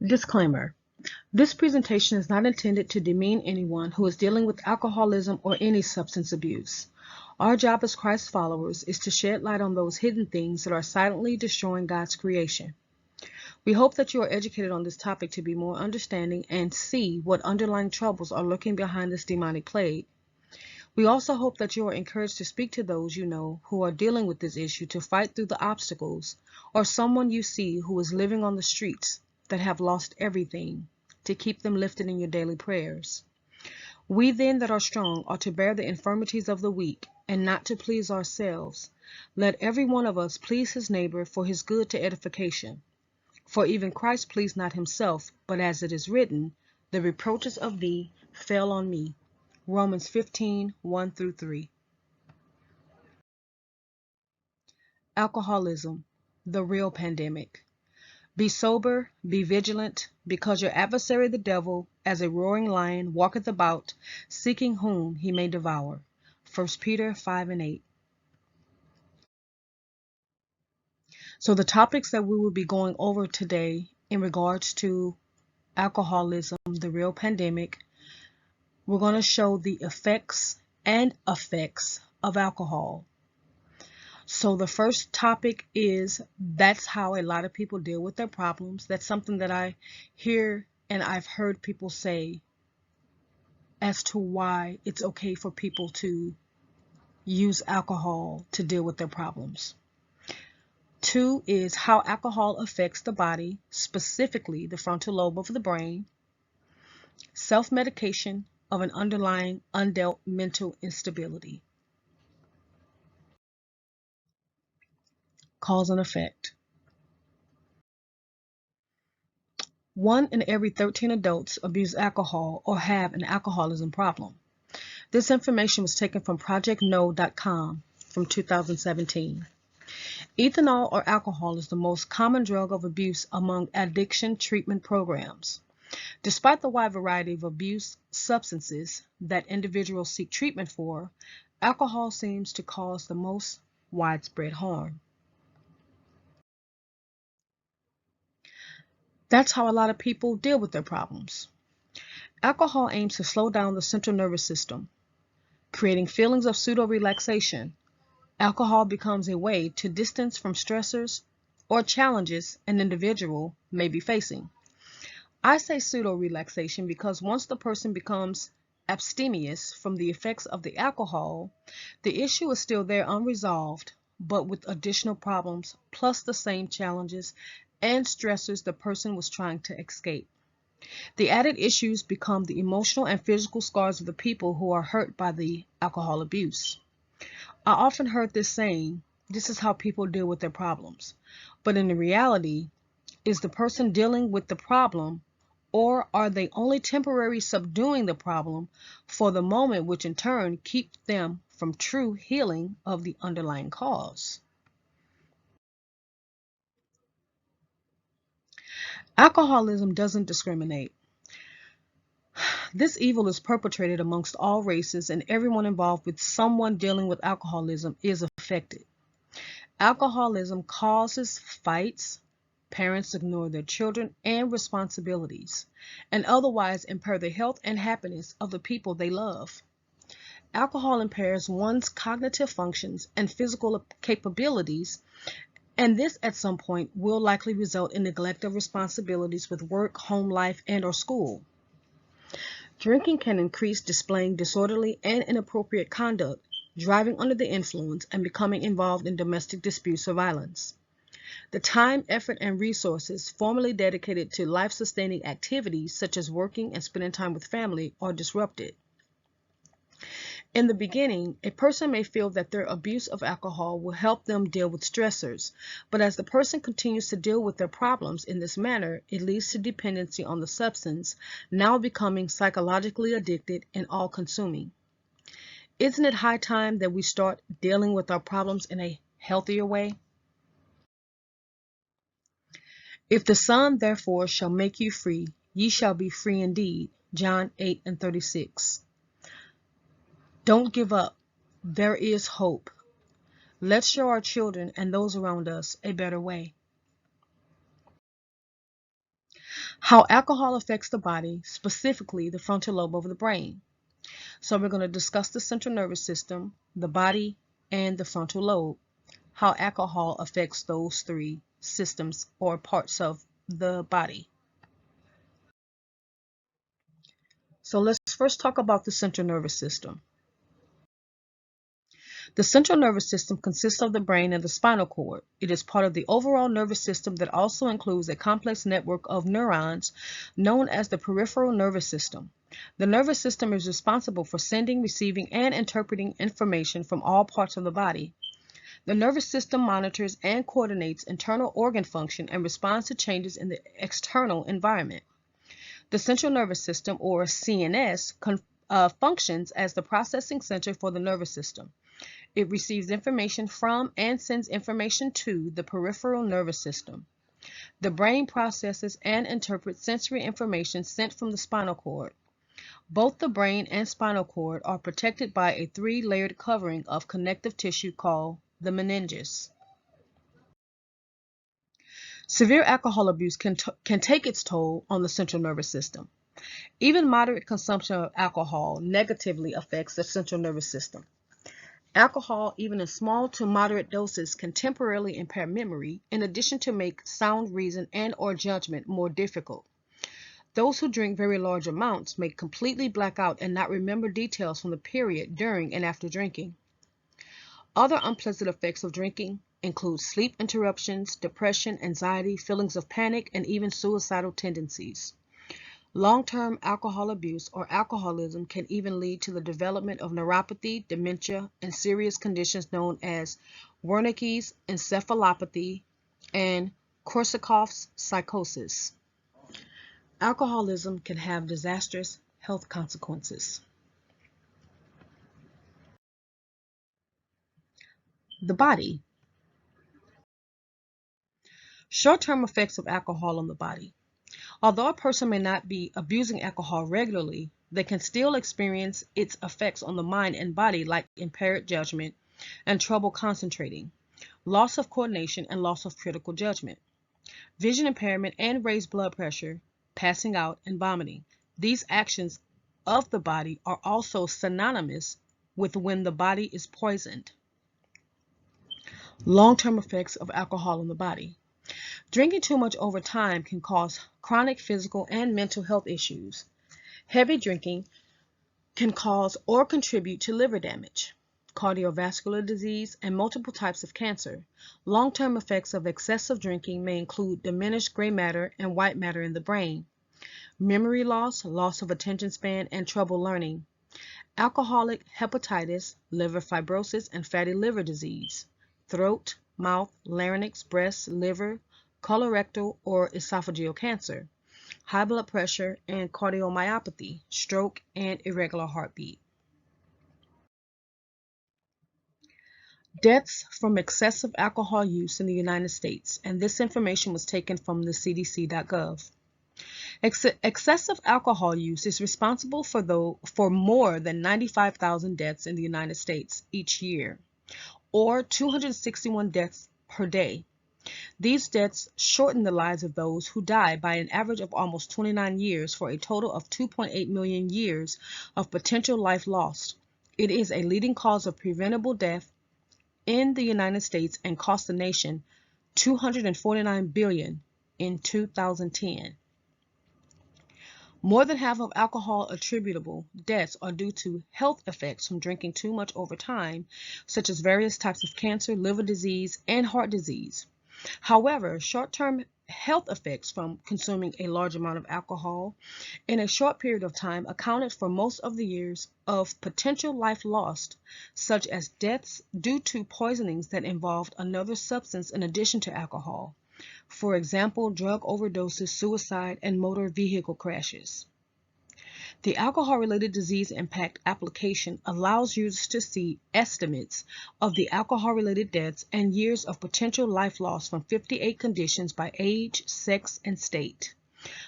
Disclaimer. This presentation is not intended to demean anyone who is dealing with alcoholism or any substance abuse. Our job as Christ followers is to shed light on those hidden things that are silently destroying God's creation. We hope that you are educated on this topic to be more understanding and see what underlying troubles are lurking behind this demonic plague. We also hope that you are encouraged to speak to those you know who are dealing with this issue to fight through the obstacles, or someone you see who is living on the streets that have lost everything, to keep them lifted in your daily prayers. We then that are strong are to bear the infirmities of the weak, and not to please ourselves. Let every one of us please his neighbor for his good to edification. For even Christ pleased not himself, but as it is written, the reproaches of thee fell on me. Romans 15:1-3. Alcoholism, the real pandemic. Be sober, be vigilant, because your adversary the devil, as a roaring lion, walketh about, seeking whom he may devour. 1 Peter 5:8. So the topics that we will be going over today in regards to alcoholism, the real pandemic, we're going to show the effects of alcohol. So the first topic is that's how a lot of people deal with their problems. That's something that I hear and I've heard people say as to why it's okay for people to use alcohol to deal with their problems. 2 is how alcohol affects the body, specifically the frontal lobe of the brain. Self-medication of an underlying undealt mental instability. Cause and effect. 1 in every 13 adults abuse alcohol or have an alcoholism problem. This information was taken from ProjectKnow.com from 2017. Ethanol or alcohol is the most common drug of abuse among addiction treatment programs. Despite the wide variety of abuse substances that individuals seek treatment for, alcohol seems to cause the most widespread harm. That's how a lot of people deal with their problems. Alcohol aims to slow down the central nervous system, creating feelings of pseudo-relaxation. Alcohol becomes a way to distance from stressors or challenges an individual may be facing. I say pseudo-relaxation because once the person becomes abstemious from the effects of the alcohol, the issue is still there unresolved, but with additional problems plus the same challenges and stressors the person was trying to escape. The added issues become the emotional and physical scars of the people who are hurt by the alcohol abuse. I often heard this saying, this is how people deal with their problems. But in reality, is the person dealing with the problem, or are they only temporarily subduing the problem for the moment, which in turn keeps them from true healing of the underlying cause? Alcoholism doesn't discriminate. This evil is perpetrated amongst all races, and everyone involved with someone dealing with alcoholism is affected. Alcoholism causes fights, parents ignore their children and responsibilities, and otherwise impair the health and happiness of the people they love. Alcohol impairs one's cognitive functions and physical capabilities, and this at some point will likely result in neglect of responsibilities with work, home life, and/or school. Drinking can increase displaying disorderly and inappropriate conduct, driving under the influence, and becoming involved in domestic disputes or violence. The time, effort, and resources formerly dedicated to life-sustaining activities such as working and spending time with family are disrupted. In the beginning, a person may feel that their abuse of alcohol will help them deal with stressors, but as the person continues to deal with their problems in this manner, it leads to dependency on the substance, now becoming psychologically addicted and all-consuming. Isn't it high time that we start dealing with our problems in a healthier way? If the Son therefore shall make you free, ye shall be free indeed. John 8:36. Don't give up. There is hope. Let's show our children and those around us a better way. How alcohol affects the body, specifically the frontal lobe of the brain. So we're going to discuss the central nervous system, the body, and the frontal lobe, how alcohol affects those three systems or parts of the body. So let's first talk about the central nervous system. The central nervous system consists of the brain and the spinal cord. It is part of the overall nervous system that also includes a complex network of neurons known as the peripheral nervous system. The nervous system is responsible for sending, receiving, and interpreting information from all parts of the body. The nervous system monitors and coordinates internal organ function and responds to changes in the external environment. The central nervous system, or CNS, functions as the processing center for the nervous system. It receives information from and sends information to the peripheral nervous system. The brain processes and interprets sensory information sent from the spinal cord. Both the brain and spinal cord are protected by a three-layered covering of connective tissue called the meninges. Severe alcohol abuse can take its toll on the central nervous system. Even moderate consumption of alcohol negatively affects the central nervous system. Alcohol, even in small to moderate doses, can temporarily impair memory, in addition to make sound reason and/or judgment more difficult. Those who drink very large amounts may completely black out and not remember details from the period during and after drinking. Other unpleasant effects of drinking include sleep interruptions, depression, anxiety, feelings of panic, and even suicidal tendencies. Long-term alcohol abuse or alcoholism can even lead to the development of neuropathy, dementia, and serious conditions known as Wernicke's encephalopathy and Korsakoff's psychosis. Alcoholism can have disastrous health consequences. The body. Short-term effects of alcohol on the body. Although a person may not be abusing alcohol regularly, they can still experience its effects on the mind and body, like impaired judgment and trouble concentrating, loss of coordination and loss of critical judgment, vision impairment and raised blood pressure, passing out, and vomiting. These actions of the body are also synonymous with when the body is poisoned. Long-term effects of alcohol on the body. Drinking too much over time can cause chronic physical and mental health issues. Heavy drinking can cause or contribute to liver damage, cardiovascular disease, and multiple types of cancer. Long-term effects of excessive drinking may include diminished gray matter and white matter in the brain, memory loss, loss of attention span, and trouble learning, alcoholic hepatitis, liver fibrosis, and fatty liver disease, throat, mouth, larynx, breast, liver, colorectal or esophageal cancer, high blood pressure and cardiomyopathy, stroke, and irregular heartbeat. Deaths from excessive alcohol use in the United States, and this information was taken from the cdc.gov. Excessive alcohol use is responsible for more than 95,000 deaths in the United States each year, or 261 deaths per day. These deaths shorten the lives of those who die by an average of almost 29 years for a total of 2.8 million years of potential life lost. It is a leading cause of preventable death in the United States and cost the nation $249 billion in 2010. More than half of alcohol attributable deaths are due to health effects from drinking too much over time, such as various types of cancer, liver disease, and heart disease. However, short-term health effects from consuming a large amount of alcohol in a short period of time accounted for most of the years of potential life lost, such as deaths due to poisonings that involved another substance in addition to alcohol. For example, drug overdoses, suicide, and motor vehicle crashes. The alcohol-related disease impact application allows users to see estimates of the alcohol-related deaths and years of potential life loss from 58 conditions by age, sex, and state.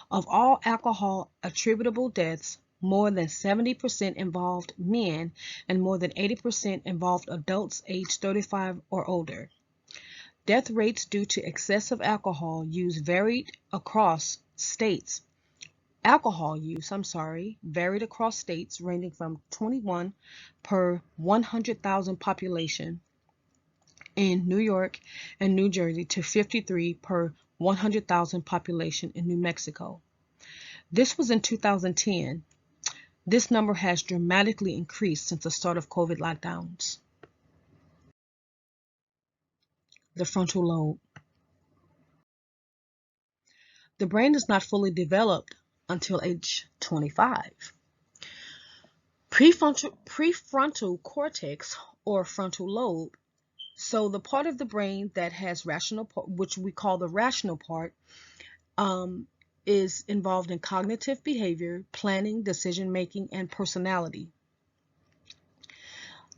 Of all alcohol attributable deaths, more than 70% involved men and more than 80% involved adults aged 35 or older. Death rates due to excessive alcohol use varied across states alcohol use, varied across states ranging from 21 per 100,000 population in New York and New Jersey to 53 per 100,000 population in New Mexico. This was in 2010. This number has dramatically increased since the start of COVID lockdowns. The frontal lobe. The brain is not fully developed until age 25. Prefrontal cortex or frontal lobe. So the part of the brain that has which we call the rational part, is involved in cognitive behavior, planning, decision making, and personality.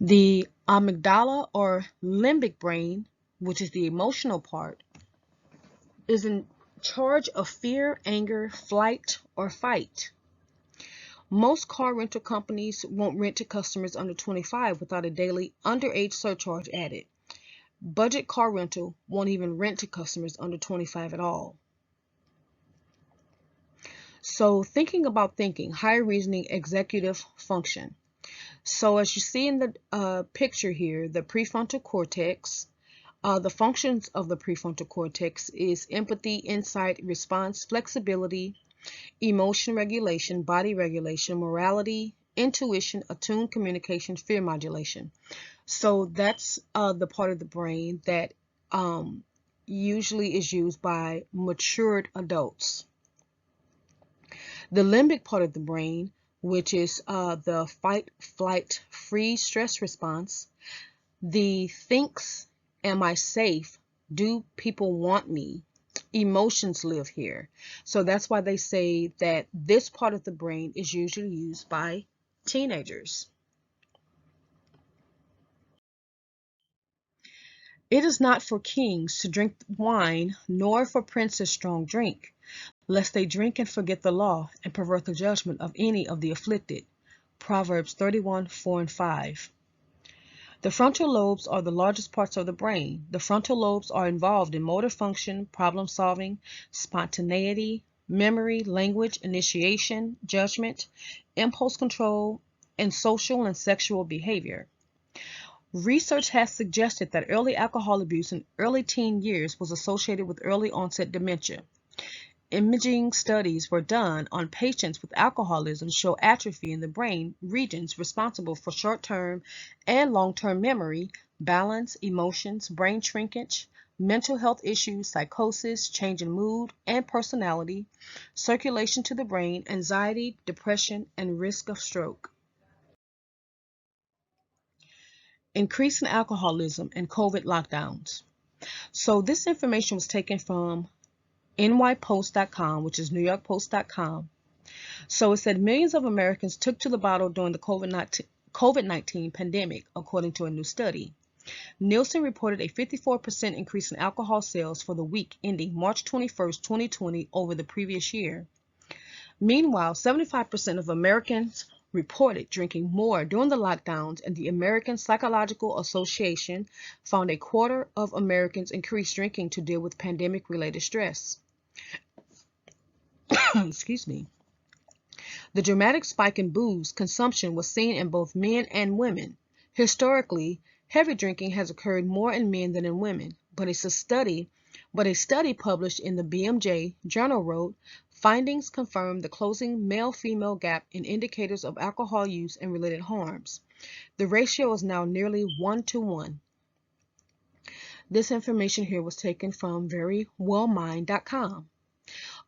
The amygdala or limbic brain, which is the emotional part, is in charge of fear, anger, flight, or fight. Most car rental companies won't rent to customers under 25 without a daily underage surcharge added. Budget car rental won't even rent to customers under 25 at all. So thinking about thinking, higher reasoning, executive function. So as you see in the picture here, the prefrontal cortex, the functions of the prefrontal cortex is empathy, insight, response, flexibility, emotion regulation, body regulation, morality, intuition, attuned communication, fear modulation. So that's the part of the brain that usually is used by matured adults. The limbic part of the brain, which is the fight, flight, freeze, stress response. The thinks, am I safe? Do people want me? Emotions live here. So that's why they say that this part of the brain is usually used by teenagers. It is not for kings to drink wine, nor for princes strong drink, lest they drink and forget the law and pervert the judgment of any of the afflicted. Proverbs 31:4 and 5. The frontal lobes are the largest parts of the brain. The frontal lobes are involved in motor function, problem solving, spontaneity, memory, language, initiation, judgment, impulse control, and social and sexual behavior. Research has suggested that early alcohol abuse in early teen years was associated with early onset dementia. Imaging studies were done on patients with alcoholism show atrophy in the brain regions responsible for short-term and long-term memory, balance, emotions, brain shrinkage, mental health issues, psychosis, change in mood and personality, circulation to the brain, anxiety, depression, and risk of stroke. Increase in alcoholism and COVID lockdowns. So this information was taken from nypost.com, which is newyorkpost.com. So it said millions of Americans took to the bottle during the COVID-19 pandemic, according to a new study. Nielsen reported a 54% increase in alcohol sales for the week ending March 21st, 2020 over the previous year. Meanwhile, 75% of Americans reported drinking more during the lockdowns, and the American Psychological Association found a quarter of Americans increased drinking to deal with pandemic-related stress. Excuse me. The dramatic spike in booze consumption was seen in both men and women. Historically, heavy drinking has occurred more in men than in women, but a study published in the BMJ journal wrote, findings confirm the closing male-female gap in indicators of alcohol use and related harms. The ratio is now nearly 1-to-1. This information here was taken from verywellmind.com.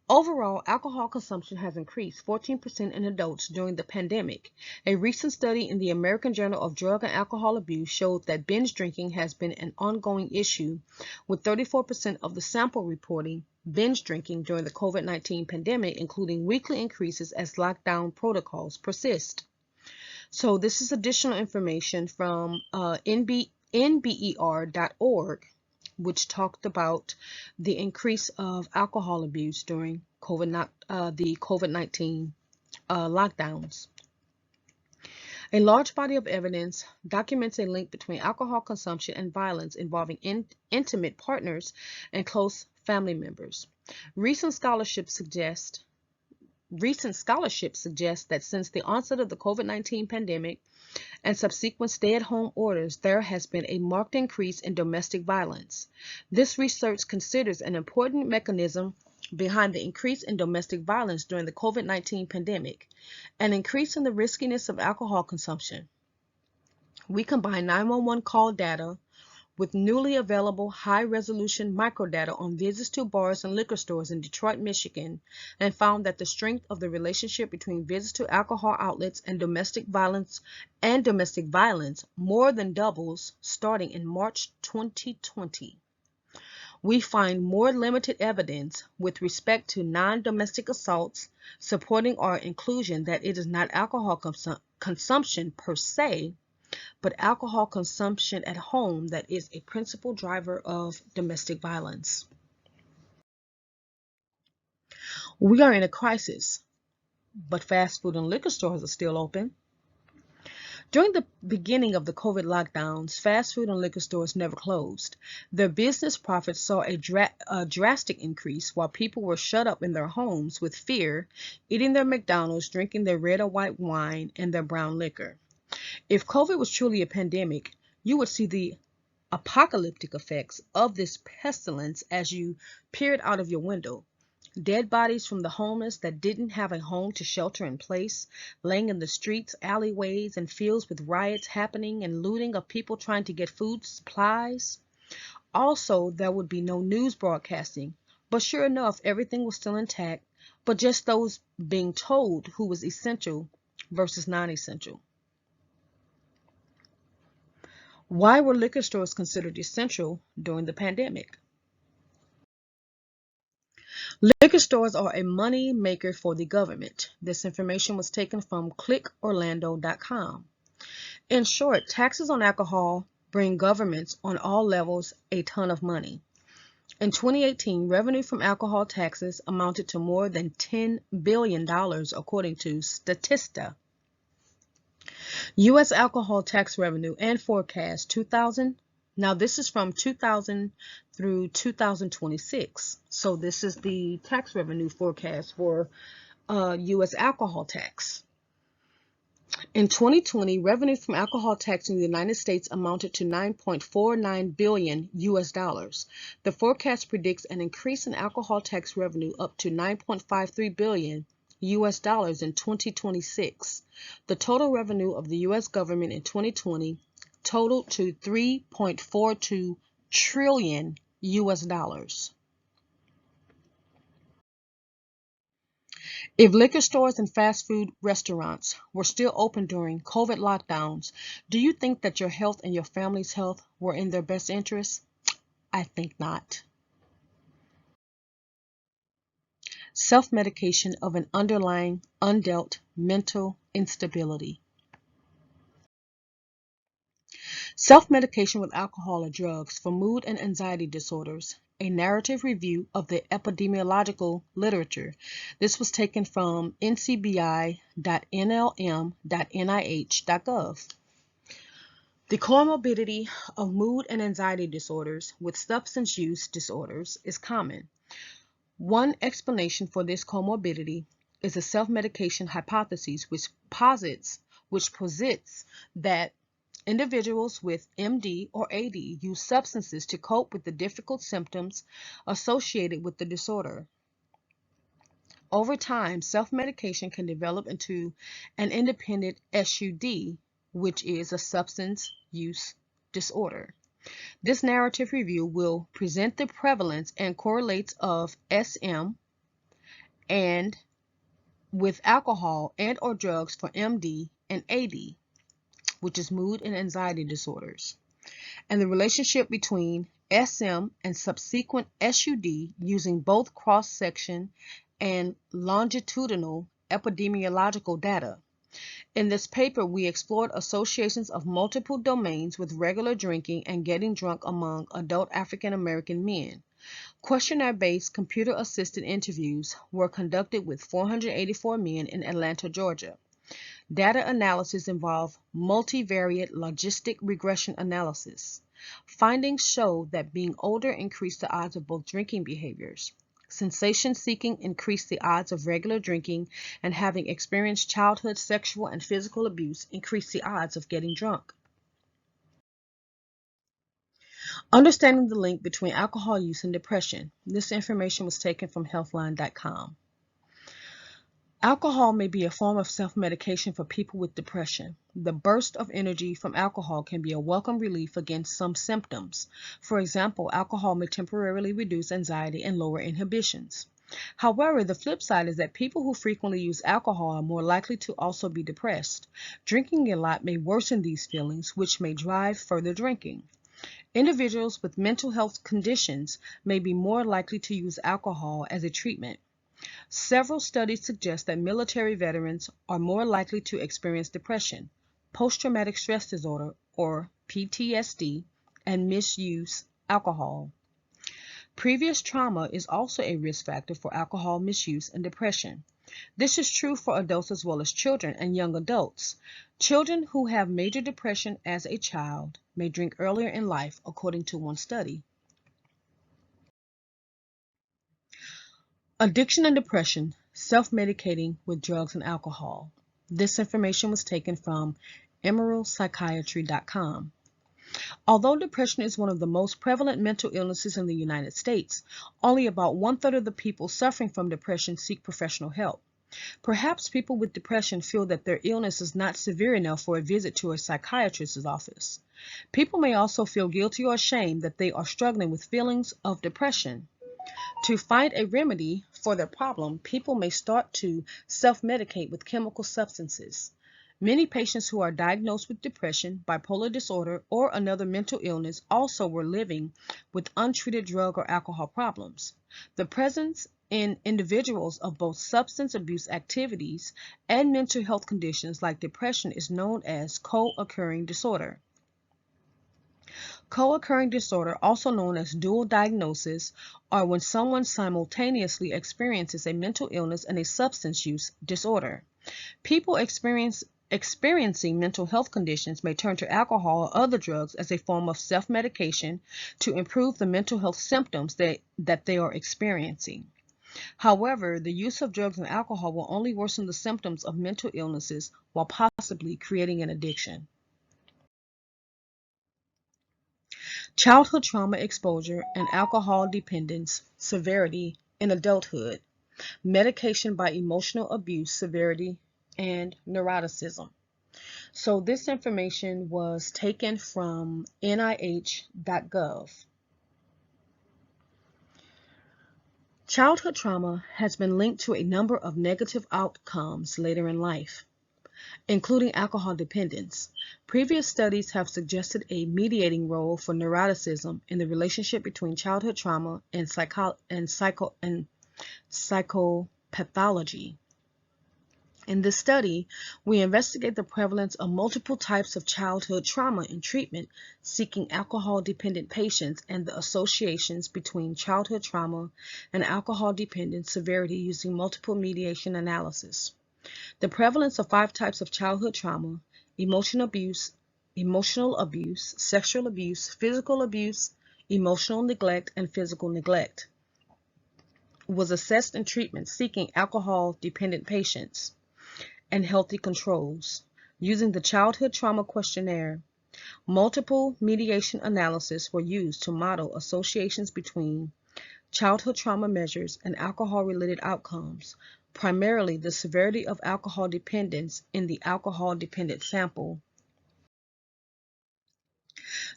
Overall, alcohol consumption has increased 14% in adults during the pandemic. A recent study in the American Journal of Drug and Alcohol Abuse showed that binge drinking has been an ongoing issue, with 34% of the sample reporting binge drinking during the COVID-19 pandemic, including weekly increases as lockdown protocols persist. So this is additional information from nber.org, which talked about the increase of alcohol abuse during the COVID-19 lockdowns. A large body of evidence documents a link between alcohol consumption and violence involving intimate partners and close family members. Recent scholarship suggests recent scholarship suggests that since the onset of the COVID-19 pandemic and subsequent stay-at-home orders, there has been a marked increase in domestic violence. This research considers an important mechanism behind the increase in domestic violence during the COVID-19 pandemic, an increase in the riskiness of alcohol consumption. We combine 911 call data with newly available high-resolution microdata on visits to bars and liquor stores in Detroit, Michigan, and found that the strength of the relationship between visits to alcohol outlets and domestic violence more than doubles starting in March 2020. We find more limited evidence with respect to non-domestic assaults supporting our inclusion that it is not alcohol consumption per se, but alcohol consumption at home that is a principal driver of domestic violence. We are in a crisis, but fast food and liquor stores are still open. During the beginning of the COVID lockdowns, fast food and liquor stores never closed. Their business profits saw a drastic increase while people were shut up in their homes with fear, eating their McDonald's, drinking their red or white wine, and their brown liquor. If COVID was truly a pandemic, you would see the apocalyptic effects of this pestilence as you peered out of your window. Dead bodies from the homeless that didn't have a home to shelter in place, laying in the streets, alleyways, and fields with riots happening and looting of people trying to get food supplies. Also, there would be no news broadcasting, but sure enough, everything was still intact, but just those being told who was essential versus non-essential. Why were liquor stores considered essential during the pandemic? Liquor stores are a money maker for the government. This information was taken from clickorlando.com. In short, taxes on alcohol bring governments on all levels a ton of money. In 2018, revenue from alcohol taxes amounted to more than $10 billion, according to Statista. U.S. alcohol tax revenue and forecast 2000. Now this is from 2000 through 2026. So this is the tax revenue forecast for U.S. alcohol tax. In 2020, revenue from alcohol tax in the United States amounted to $9.49 billion US dollars. The forecast predicts an increase in alcohol tax revenue up to $9.53 billion US dollars in 2026. The total revenue of the US government in 2020 totaled to $3.42 trillion US dollars. If liquor stores and fast food restaurants were still open during COVID lockdowns, do you think that your health and your family's health were in their best interest? I think not. Self-medication of an underlying undealt mental instability. Self-medication with alcohol or drugs for mood and anxiety disorders. A narrative review of the epidemiological literature. This was taken from ncbi.nlm.nih.gov. The comorbidity of mood and anxiety disorders with substance use disorders is common. One explanation for this comorbidity is the self-medication hypothesis, which posits that individuals with MD or AD use substances to cope with the difficult symptoms associated with the disorder. Over time, self-medication can develop into an independent SUD, which is a substance use disorder. This narrative review will present the prevalence and correlates of SM and with alcohol and or drugs for MD and AD, which is mood and anxiety disorders, and the relationship between SM and subsequent SUD using both cross-section and longitudinal epidemiological data. In this paper, we explored associations of multiple domains with regular drinking and getting drunk among adult African American men. Questionnaire-based computer-assisted interviews were conducted with 484 men in Atlanta, Georgia. Data analysis involved multivariate logistic regression analysis. Findings show that being older increased the odds of both drinking behaviors. Sensation seeking increased the odds of regular drinking, and having experienced childhood sexual and physical abuse increased the odds of getting drunk. Understanding the link between alcohol use and depression. This information was taken from healthline.com. Alcohol may be a form of self-medication for people with depression. The burst of energy from alcohol can be a welcome relief against some symptoms. For example, alcohol may temporarily reduce anxiety and lower inhibitions. However, the flip side is that people who frequently use alcohol are more likely to also be depressed. Drinking a lot may worsen these feelings, which may drive further drinking. Individuals with mental health conditions may be more likely to use alcohol as a treatment. Several studies suggest that military veterans are more likely to experience depression, post-traumatic stress disorder, or PTSD, and misuse alcohol. Previous trauma is also a risk factor for alcohol misuse and depression. This is true for adults as well as children and young adults. Children who have major depression as a child may drink earlier in life, according to one study. Addiction and depression, self-medicating with drugs and alcohol. This information was taken from emeraldpsychiatry.com. Although depression is one of the most prevalent mental illnesses in the United States, only about 1/3 of the people suffering from depression seek professional help. Perhaps people with depression feel that their illness is not severe enough for a visit to a psychiatrist's office. People may also feel guilty or ashamed that they are struggling with feelings of depression. To find a remedy for their problem, people may start to self-medicate with chemical substances. Many patients who are diagnosed with depression, bipolar disorder, or another mental illness also were living with untreated drug or alcohol problems. The presence in individuals of both substance abuse activities and mental health conditions like depression is known as co-occurring disorder. Co-occurring disorder, also known as dual diagnosis, are when someone simultaneously experiences a mental illness and a substance use disorder. People experiencing mental health conditions may turn to alcohol or other drugs as a form of self-medication to improve the mental health symptoms that they are experiencing. However, the use of drugs and alcohol will only worsen the symptoms of mental illnesses while possibly creating an addiction. Childhood trauma exposure and alcohol dependence severity in adulthood, medication by emotional abuse severity, and neuroticism. So this information was taken from nih.gov. Childhood trauma has been linked to a number of negative outcomes later in life, including alcohol dependence. Previous studies have suggested a mediating role for neuroticism in the relationship between childhood trauma and psychopathology. In this study, we investigate the prevalence of multiple types of childhood trauma in treatment seeking alcohol-dependent patients and the associations between childhood trauma and alcohol dependence severity using multiple mediation analysis. The prevalence of 5 types of childhood trauma: emotional abuse, sexual abuse, physical abuse, emotional neglect, and physical neglect, was assessed in treatment seeking alcohol-dependent patients and healthy controls. Using the Childhood Trauma Questionnaire, multiple mediation analyses were used to model associations between childhood trauma measures and alcohol-related outcomes, primarily the severity of alcohol dependence in the alcohol-dependent sample.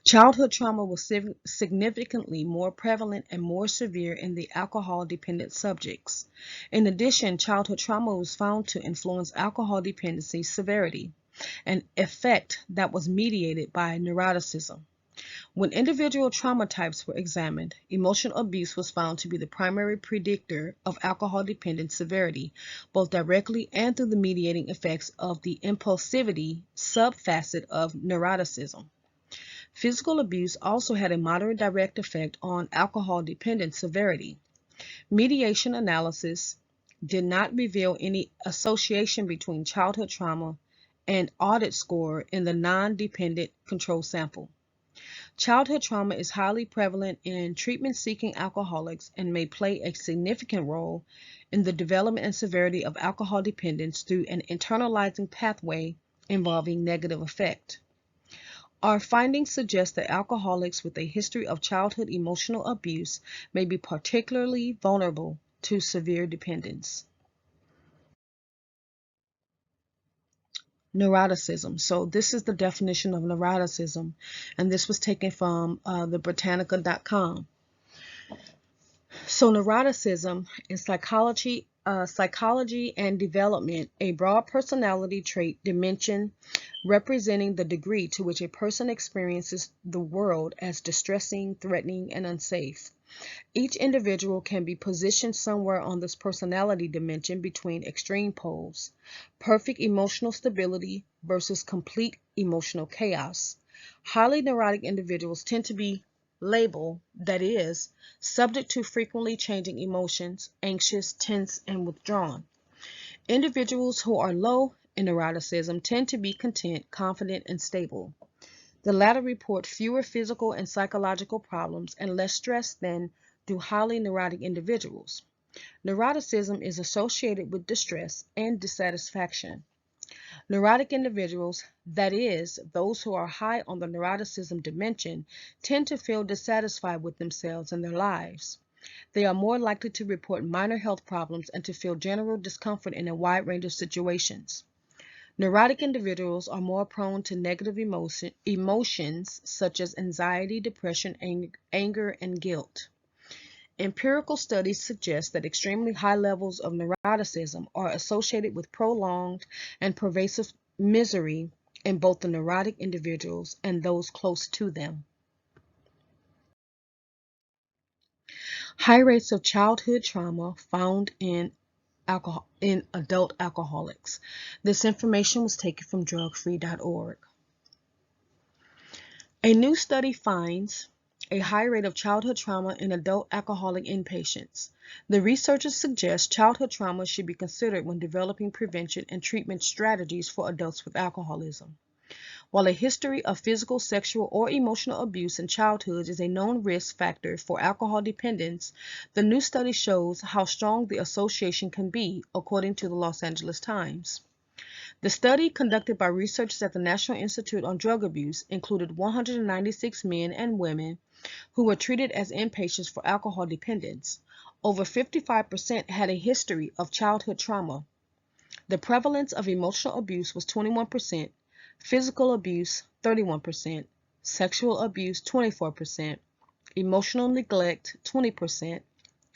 Childhood trauma was significantly more prevalent and more severe in the alcohol-dependent subjects. In addition, childhood trauma was found to influence alcohol dependency severity, an effect that was mediated by neuroticism. When individual trauma types were examined, emotional abuse was found to be the primary predictor of alcohol dependence severity, both directly and through the mediating effects of the impulsivity subfacet of neuroticism. Physical abuse also had a moderate direct effect on alcohol dependence severity. Mediation analysis did not reveal any association between childhood trauma and audit score in the non-dependent control sample. Childhood trauma is highly prevalent in treatment-seeking alcoholics and may play a significant role in the development and severity of alcohol dependence through an internalizing pathway involving negative effect. Our findings suggest that alcoholics with a history of childhood emotional abuse may be particularly vulnerable to severe dependence. Neuroticism. So this is the definition of neuroticism, and this was taken from the Britannica.com. So neuroticism in psychology and development, a broad personality trait dimension representing the degree to which a person experiences the world as distressing, threatening, and unsafe. Each individual can be positioned somewhere on this personality dimension between extreme poles: perfect emotional stability versus complete emotional chaos. Highly neurotic individuals tend to be labeled, that is, subject to frequently changing emotions, anxious, tense, and withdrawn. Individuals who are low in neuroticism tend to be content, confident, and stable. The latter report fewer physical and psychological problems and less stress than do highly neurotic individuals. Neuroticism is associated with distress and dissatisfaction. Neurotic individuals, that is, those who are high on the neuroticism dimension, tend to feel dissatisfied with themselves and their lives. They are more likely to report minor health problems and to feel general discomfort in a wide range of situations. Neurotic individuals are more prone to negative emotions such as anxiety, depression, anger, and guilt. Empirical studies suggest that extremely high levels of neuroticism are associated with prolonged and pervasive misery in both the neurotic individuals and those close to them. High rates of childhood trauma found in adult alcoholics. This information was taken from drugfree.org. A new study finds a high rate of childhood trauma in adult alcoholic inpatients. The researchers suggest childhood trauma should be considered when developing prevention and treatment strategies for adults with alcoholism. While a history of physical, sexual, or emotional abuse in childhood is a known risk factor for alcohol dependence, the new study shows how strong the association can be, according to the Los Angeles Times. The study, conducted by researchers at the National Institute on Drug Abuse, included 196 men and women who were treated as inpatients for alcohol dependence. Over 55% had a history of childhood trauma. The prevalence of emotional abuse was 21%, physical abuse 31%, sexual abuse 24%, emotional neglect 20%,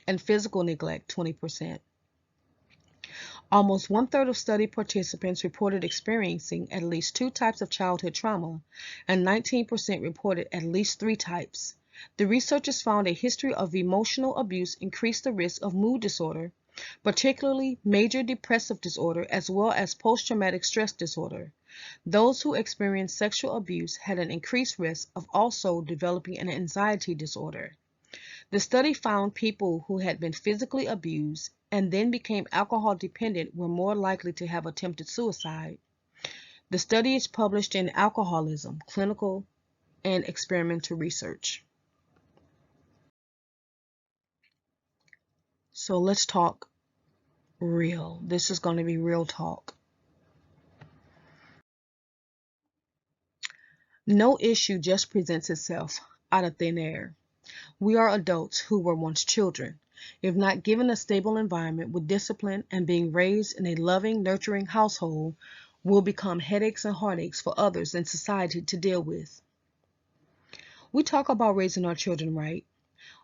and physical neglect 20%. Almost one-third of study participants reported experiencing at least 2 types of childhood trauma, and 19% reported at least 3 types. The researchers found a history of emotional abuse increased the risk of mood disorder, particularly major depressive disorder, as well as post-traumatic stress disorder. Those who experienced sexual abuse had an increased risk of also developing an anxiety disorder. The study found people who had been physically abused and then became alcohol dependent were more likely to have attempted suicide. The study is published in Alcoholism, Clinical and Experimental Research. So let's talk real. This is going to be real talk. No issue just presents itself out of thin air. We are adults who were once children. If not given a stable environment with discipline and being raised in a loving, nurturing household, will become headaches and heartaches for others in society to deal with. We talk about raising our children right,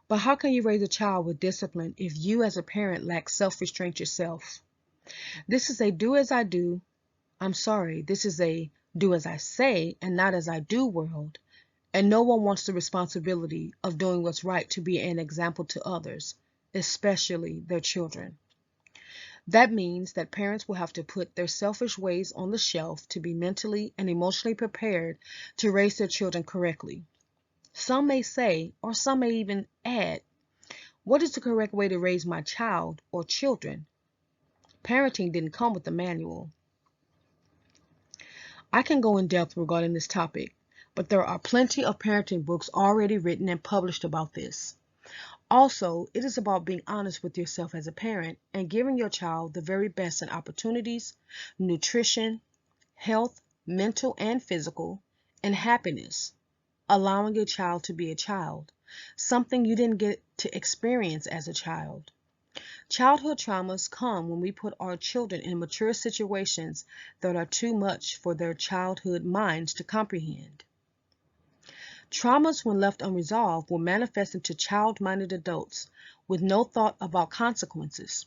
but how can you raise a child with discipline if you as a parent lack self-restraint yourself? This is a do as I do, this is a do as I say and not as I do world. And no one wants the responsibility of doing what's right to be an example to others, especially their children. That means that parents will have to put their selfish ways on the shelf to be mentally and emotionally prepared to raise their children correctly. Some may say, or some may even add, what is the correct way to raise my child or children? Parenting didn't come with a manual. I can go in depth regarding this topic, but there are plenty of parenting books already written and published about this. Also, it is about being honest with yourself as a parent and giving your child the very best in opportunities, nutrition, health, mental and physical, and happiness, allowing a child to be a child, something you didn't get to experience as a child. Childhood traumas come when we put our children in mature situations that are too much for their childhood minds to comprehend. Traumas, when left unresolved, will manifest into child-minded adults with no thought about consequences.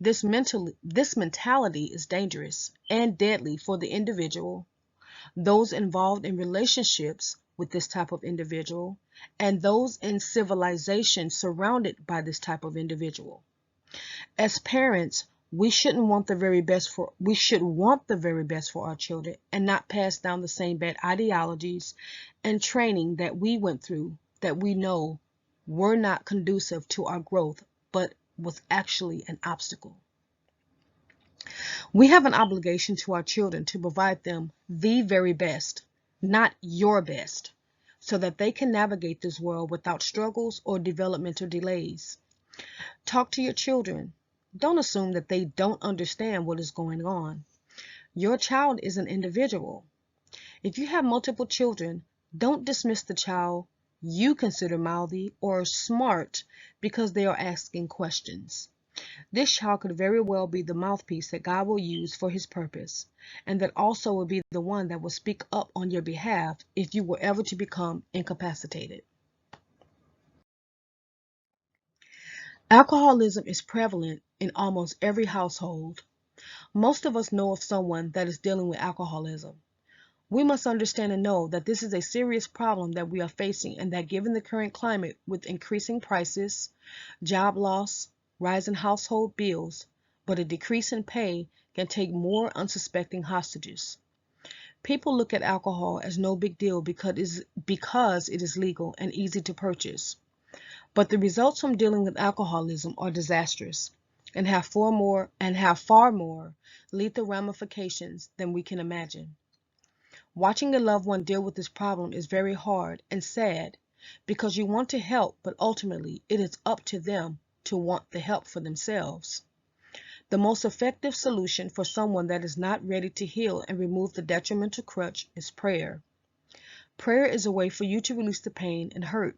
This mentality is dangerous and deadly for the individual, those involved in relationships with this type of individual, and those in civilization surrounded by this type of individual. As parents, we should want the very best for our children and not pass down the same bad ideologies and training that we went through that we know were not conducive to our growth, but was actually an obstacle. We have an obligation to our children to provide them the very best, not your best, so that they can navigate this world without struggles or developmental delays. Talk to your children. Don't assume that they don't understand what is going on. Your child is an individual. If you have multiple children, don't dismiss the child you consider mouthy or smart because they are asking questions. This child could very well be the mouthpiece that God will use for his purpose, and that also will be the one that will speak up on your behalf if you were ever to become incapacitated. Alcoholism is prevalent in almost every household. Most of us know of someone that is dealing with alcoholism. We must understand and know that this is a serious problem that we are facing, and that given the current climate with increasing prices, job loss, rise in household bills, but a decrease in pay can take more unsuspecting hostages. People look at alcohol as no big deal because it is legal and easy to purchase. But the results from dealing with alcoholism are disastrous and have far more lethal ramifications than we can imagine. Watching a loved one deal with this problem is very hard and sad because you want to help, but ultimately it is up to them to want the help for themselves. The most effective solution for someone that is not ready to heal and remove the detrimental crutch is prayer. Prayer is a way for you to release the pain and hurt.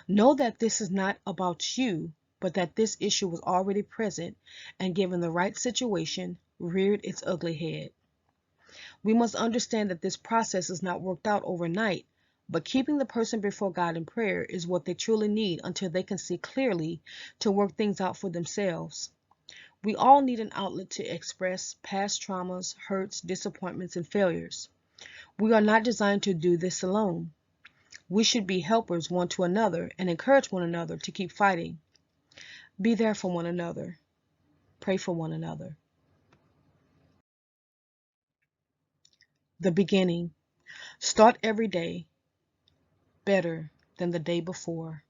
Know that this is not about you, but that this issue was already present and given the right situation, reared its ugly head. We must understand that this process is not worked out overnight, but keeping the person before God in prayer is what they truly need until they can see clearly to work things out for themselves. We all need an outlet to express past traumas, hurts, disappointments, and failures. We are not designed to do this alone. We should be helpers one to another and encourage one another to keep fighting. Be there for one another. Pray for one another. The beginning. Start every day better than the day before.